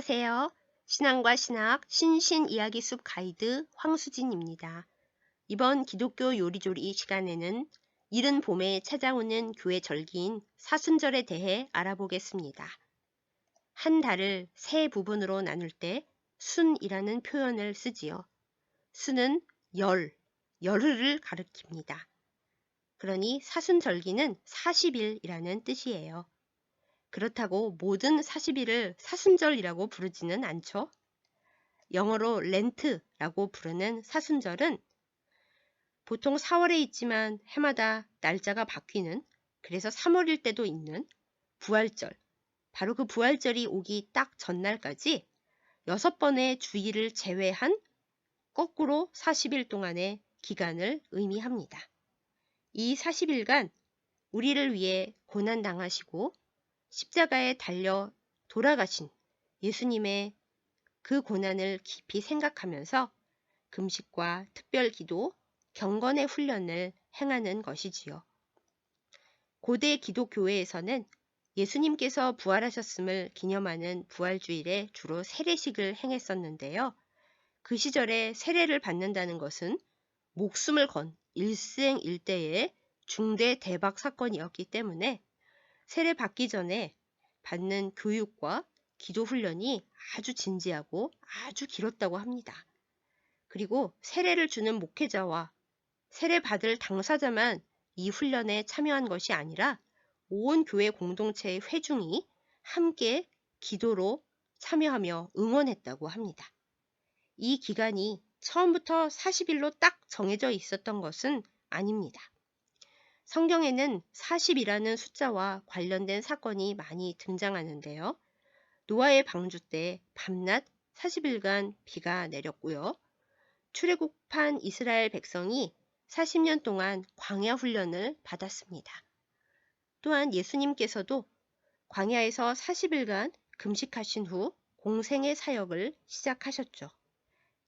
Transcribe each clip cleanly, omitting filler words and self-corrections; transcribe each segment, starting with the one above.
안녕하세요. 신앙과 신학 신신 이야기 숲 가이드 황수진입니다. 이번 기독교 요리조리 시간에는 이른 봄에 찾아오는 교회 절기인 사순절에 대해 알아보겠습니다. 한 달을 세 부분으로 나눌 때 순이라는 표현을 쓰지요. 순은 열흘을 가리킵니다. 그러니 사순절기는 40일이라는 뜻이에요. 그렇다고 모든 40일을 사순절이라고 부르지는 않죠. 영어로 렌트라고 부르는 사순절은 보통 4월에 있지만 해마다 날짜가 바뀌는, 그래서 3월일 때도 있는 부활절, 바로 그 부활절이 오기 딱 전날까지 6번의 주일을 제외한 거꾸로 40일 동안의 기간을 의미합니다. 이 40일간 우리를 위해 고난당하시고 십자가에 달려 돌아가신 예수님의 그 고난을 깊이 생각하면서 금식과 특별기도, 경건의 훈련을 행하는 것이지요. 고대 기독교회에서는 예수님께서 부활하셨음을 기념하는 부활주일에 주로 세례식을 행했었는데요. 그 시절에 세례를 받는다는 것은 목숨을 건 일생일대의 중대 대박 사건이었기 때문에 세례 받기 전에 받는 교육과 기도 훈련이 아주 진지하고 아주 길었다고 합니다. 그리고 세례를 주는 목회자와 세례 받을 당사자만 이 훈련에 참여한 것이 아니라 온 교회 공동체의 회중이 함께 기도로 참여하며 응원했다고 합니다. 이 기간이 처음부터 40일로 딱 정해져 있었던 것은 아닙니다. 성경에는 40이라는 숫자와 관련된 사건이 많이 등장하는데요. 노아의 방주 때 밤낮 40일간 비가 내렸고요. 출애굽한 이스라엘 백성이 40년 동안 광야 훈련을 받았습니다. 또한 예수님께서도 광야에서 40일간 금식하신 후 공생의 사역을 시작하셨죠.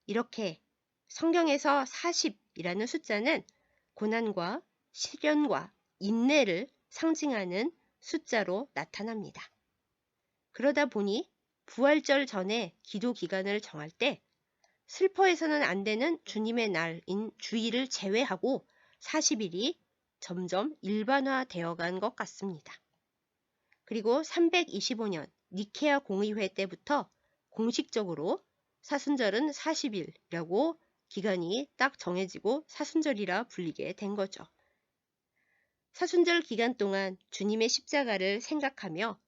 이렇게 성경에서 40이라는 숫자는 고난과 시련과 인내를 상징하는 숫자로 나타납니다. 그러다 보니 부활절 전에 기도 기간을 정할 때 슬퍼해서는 안 되는 주님의 날인 주일을 제외하고 40일이 점점 일반화되어 간 것 같습니다. 그리고 325년 니케아 공의회 때부터 공식적으로 사순절은 40일이라고 기간이 딱 정해지고 사순절이라 불리게 된 거죠. 사순절 기간 동안 주님의 십자가를 생각하며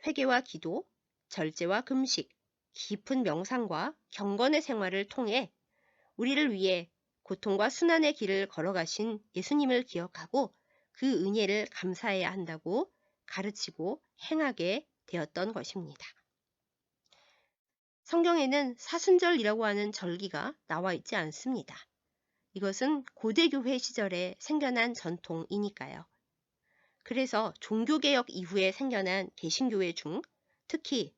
회개와 기도, 절제와 금식, 깊은 명상과 경건의 생활을 통해 우리를 위해 고통과 순환의 길을 걸어가신 예수님을 기억하고 그 은혜를 감사해야 한다고 가르치고 행하게 되었던 것입니다. 성경에는 사순절이라고 하는 절기가 나와 있지 않습니다. 이것은 고대교회 시절에 생겨난 전통이니까요. 그래서 종교개혁 이후에 생겨난 개신교회 중 특히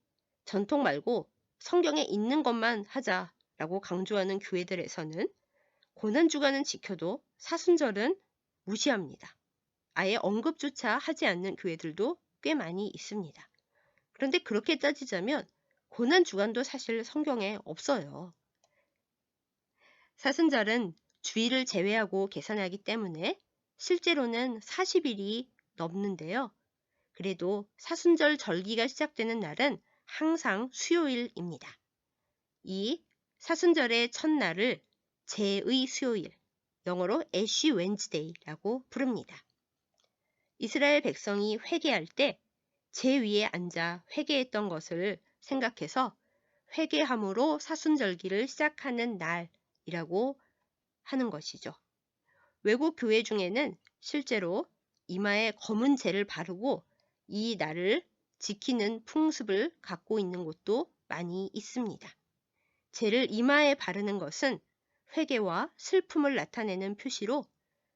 전통 말고 성경에 있는 것만 하자라고 강조하는 교회들에서는 고난주간은 지켜도 사순절은 무시합니다. 아예 언급조차 하지 않는 교회들도 꽤 많이 있습니다. 그런데 그렇게 따지자면 고난주간도 사실 성경에 없어요. 사순절은 주일을 제외하고 계산하기 때문에 실제로는 40일이 넘는데요. 그래도 사순절 절기가 시작되는 날은 항상 수요일입니다. 이 사순절의 첫날을 제의 수요일, 영어로 애쉬 웬즈데이라고 부릅니다. 이스라엘 백성이 회개할 때 제 위에 앉아 회개했던 것을 생각해서 회개함으로 사순절기를 시작하는 날이라고 하는 것이죠. 외국 교회 중에는 실제로 이마에 검은 재를 바르고 이 날을 지키는 풍습을 갖고 있는 곳도 많이 있습니다. 재를 이마에 바르는 것은 회개와 슬픔을 나타내는 표시로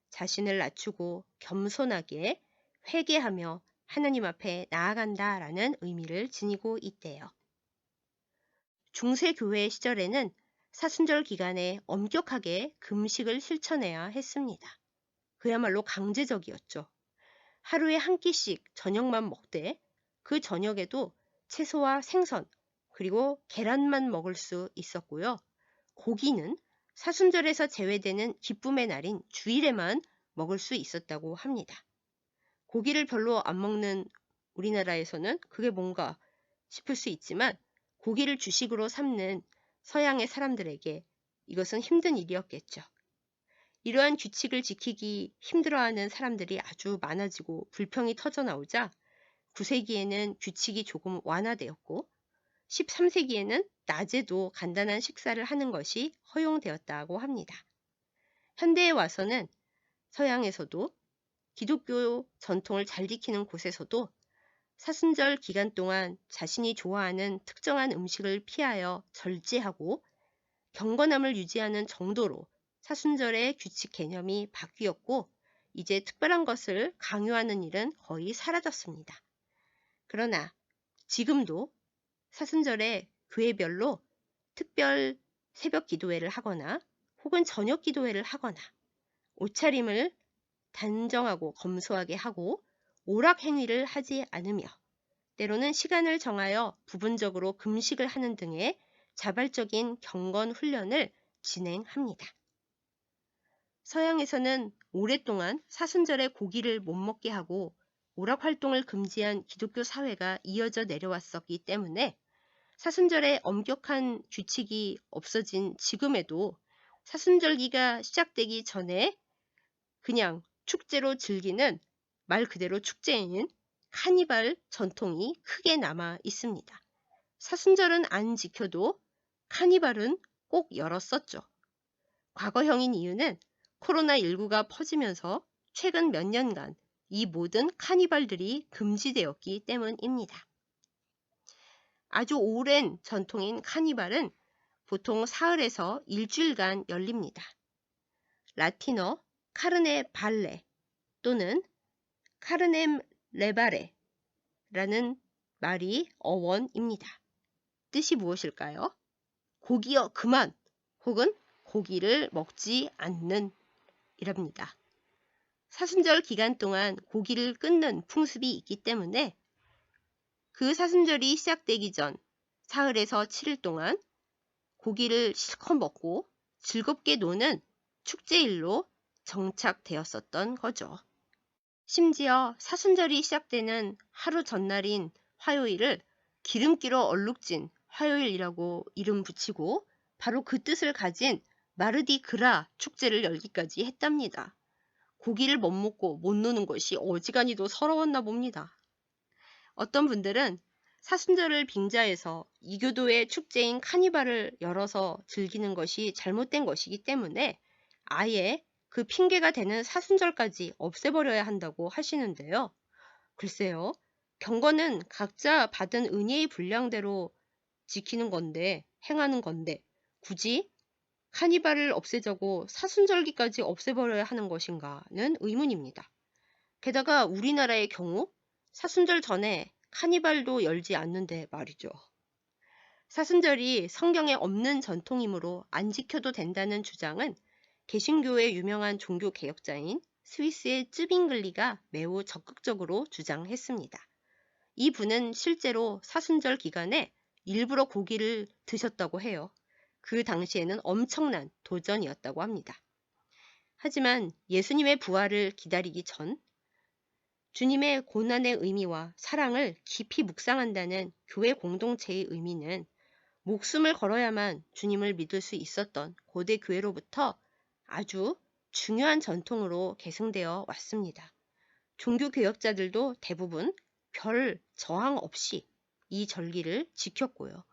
자신을 낮추고 겸손하게 회개하며 하나님 앞에 나아간다라는 의미를 지니고 있대요. 중세교회 시절에는 사순절 기간에 엄격하게 금식을 실천해야 했습니다. 그야말로 강제적이었죠. 하루에 한 끼씩 저녁만 먹되 그 저녁에도 채소와 생선, 그리고 계란만 먹을 수 있었고요. 고기는 사순절에서 제외되는 기쁨의 날인 주일에만 먹을 수 있었다고 합니다. 고기를 별로 안 먹는 우리나라에서는 그게 뭔가 싶을 수 있지만 고기를 주식으로 삼는 서양의 사람들에게 이것은 힘든 일이었겠죠. 이러한 규칙을 지키기 힘들어하는 사람들이 아주 많아지고 불평이 터져나오자 9세기에는 규칙이 조금 완화되었고 13세기에는 낮에도 간단한 식사를 하는 것이 허용되었다고 합니다. 현대에 와서는 서양에서도 기독교 전통을 잘 지키는 곳에서도 사순절 기간 동안 자신이 좋아하는 특정한 음식을 피하여 절제하고 경건함을 유지하는 정도로 사순절의 규칙 개념이 바뀌었고 이제 특별한 것을 강요하는 일은 거의 사라졌습니다. 그러나 지금도 사순절에 교회별로 특별 새벽 기도회를 하거나 혹은 저녁 기도회를 하거나 옷차림을 단정하고 검소하게 하고 오락행위를 하지 않으며 때로는 시간을 정하여 부분적으로 금식을 하는 등의 자발적인 경건 훈련을 진행합니다. 서양에서는 오랫동안 사순절에 고기를 못 먹게 하고 오락 활동을 금지한 기독교 사회가 이어져 내려왔었기 때문에 사순절에 엄격한 규칙이 없어진 지금에도 사순절기가 시작되기 전에 그냥 축제로 즐기는 말 그대로 축제인 카니발 전통이 크게 남아 있습니다. 사순절은 안 지켜도 카니발은 꼭 열었었죠. 과거형인 이유는 코로나19가 퍼지면서 최근 몇 년간 이 모든 카니발들이 금지되었기 때문입니다. 아주 오랜 전통인 카니발은 보통 사흘에서 일주일간 열립니다. 라틴어 카르네 발레 또는 카르넴 레바레라는 말이 어원입니다. 뜻이 무엇일까요? 고기여 그만 혹은 고기를 먹지 않는 이랍니다. 사순절 기간 동안 고기를 끊는 풍습이 있기 때문에 그 사순절이 시작되기 전 사흘에서 7일 동안 고기를 실컷 먹고 즐겁게 노는 축제일로 정착되었었던 거죠. 심지어 사순절이 시작되는 하루 전날인 화요일을 기름기로 얼룩진 화요일이라고 이름 붙이고 바로 그 뜻을 가진 마르디 그라 축제를 열기까지 했답니다. 고기를 못 먹고 못 노는 것이 어지간히도 서러웠나 봅니다. 어떤 분들은 사순절을 빙자해서 이교도의 축제인 카니발을 열어서 즐기는 것이 잘못된 것이기 때문에 아예 그 핑계가 되는 사순절까지 없애버려야 한다고 하시는데요. 글쎄요, 경건은 각자 받은 은혜의 분량대로 지키는 건데, 행하는 건데, 굳이 카니발을 없애자고 사순절기까지 없애버려야 하는 것인가는 의문입니다. 게다가 우리나라의 경우 사순절 전에 카니발도 열지 않는데 말이죠. 사순절이 성경에 없는 전통이므로 안 지켜도 된다는 주장은 개신교의 유명한 종교 개혁자인 스위스의 쯔빙글리가 매우 적극적으로 주장했습니다. 이 분은 실제로 사순절 기간에 일부러 고기를 드셨다고 해요. 그 당시에는 엄청난 도전이었다고 합니다. 하지만 예수님의 부활을 기다리기 전 주님의 고난의 의미와 사랑을 깊이 묵상한다는 교회 공동체의 의미는 목숨을 걸어야만 주님을 믿을 수 있었던 고대 교회로부터 아주 중요한 전통으로 계승되어 왔습니다. 종교 개혁자들도 대부분 별 저항 없이 이 절기를 지켰고요.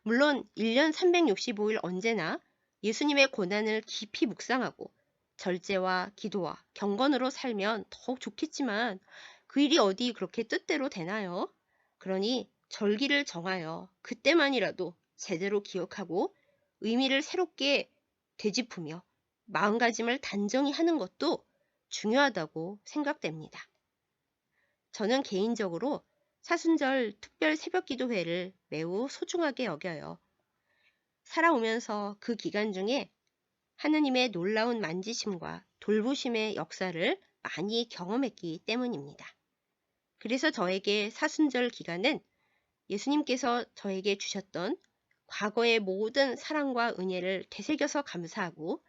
물론 1년 365일 언제나 예수님의 고난을 깊이 묵상하고 절제와 기도와 경건으로 살면 더욱 좋겠지만 그 일이 어디 그렇게 뜻대로 되나요? 그러니 절기를 정하여 그때만이라도 제대로 기억하고 의미를 새롭게 되짚으며 마음가짐을 단정히 하는 것도 중요하다고 생각됩니다. 저는 개인적으로 사순절 특별 새벽기도회를 매우 소중하게 여겨요. 살아오면서 그 기간 중에 하느님의 놀라운 만지심과 돌보심의 역사를 많이 경험했기 때문입니다. 그래서 저에게 사순절 기간은 예수님께서 저에게 주셨던 과거의 모든 사랑과 은혜를 되새겨서 감사하고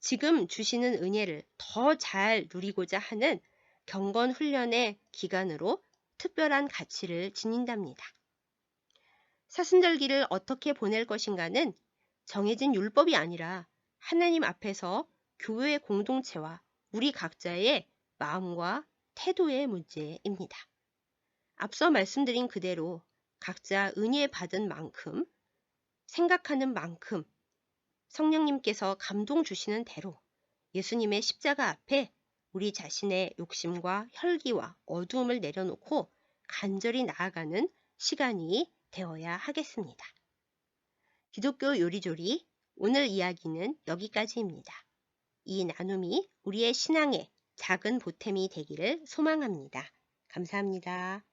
지금 주시는 은혜를 더 잘 누리고자 하는 경건 훈련의 기간으로 특별한 가치를 지닌답니다. 사순절기를 어떻게 보낼 것인가는 정해진 율법이 아니라 하나님 앞에서 교회 공동체와 우리 각자의 마음과 태도의 문제입니다. 앞서 말씀드린 그대로 각자 은혜 받은 만큼, 생각하는 만큼 성령님께서 감동 주시는 대로 예수님의 십자가 앞에 우리 자신의 욕심과 혈기와 어두움을 내려놓고 간절히 나아가는 시간이 되어야 하겠습니다. 기독교 요리조리 오늘 이야기는 여기까지입니다. 이 나눔이 우리의 신앙의 작은 보탬이 되기를 소망합니다. 감사합니다.